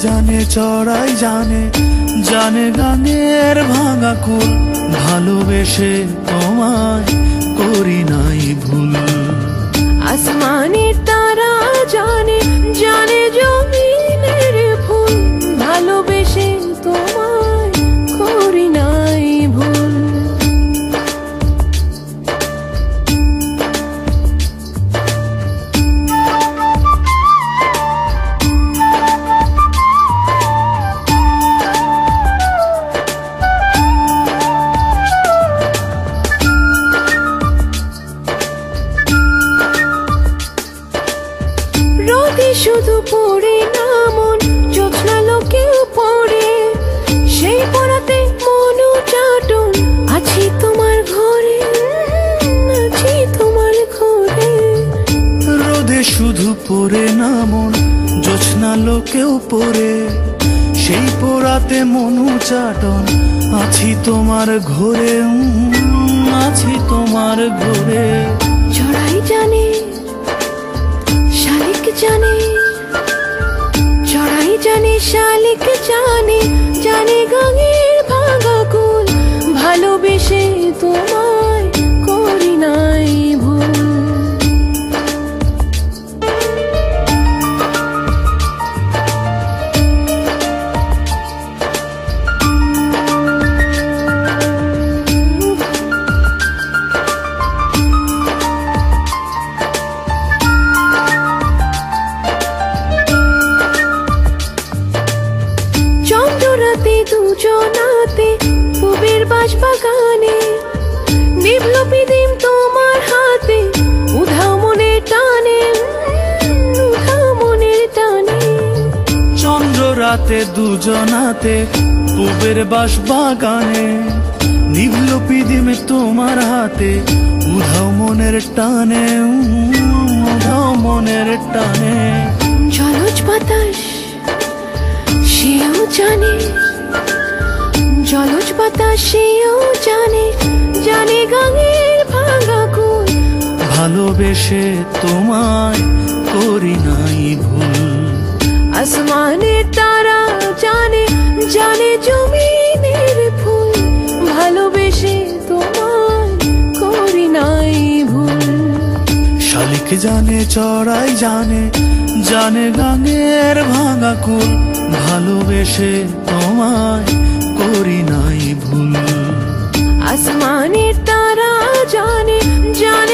জানে চড়াই জানে, জানে গানের ভাঙা কুল, ভালোবেসে তোমায় করি নাই ভুল। আসমানের তারা জানে, জানে জমিনের ফুল, ভালোবেসে তোমায় করি নাই ভুল। রোদে শুধু পড়ে না মন, জ্যোৎস্না লোকেও পড়ে, সেই পড়াতে মনু চাটন, আছি তোমার ঘরে, আছি তোমার ঘরে। রোদে শুধু পড়ে না মন, জ্যোৎস্না লোকেও পড়ে, সেই পোড়াতে মনু চাটন, আছি তোমার ঘরে, আছি তোমার ঘরে। চড়াই জানে, শালিক জানে, চড়াই জানে, শালিক জানে, জানে গাঙের ভাঙা কুল, ভালোবেসে তোমায় করি নাই ভুল। চন্দ্ররাতে দুজনাতে পুবের বাঁশ বাগানে, নিভল পিদিম তোমার হাতে, উধাও মনের টানে, উধাও মনের টানে। চন্দ্র রাতে দুজনাতে পুবের বাঁশ বাগানে, নিভল পিদিমে তোমার হাতে, উধাও মনের টানে, উধাও মনের টানে। জলজ বাতাস সেও জানে, জলজ বাতাস সেও জানে, জানে গাঙের ভাঙা কুল, ভালোবেসে তোমায় করি নাই ভুল। আসমানের তারা জানে, জানে জমিনের ফুল, ভালোবেসে তোমায় করি নাই ভুল। শালিক জানে চড়াই জানে, জানে গানের ভাঙা কুল, ভালোবেসে তোমায় করি নাই ভুল। আসমানের তারা জানে, জানে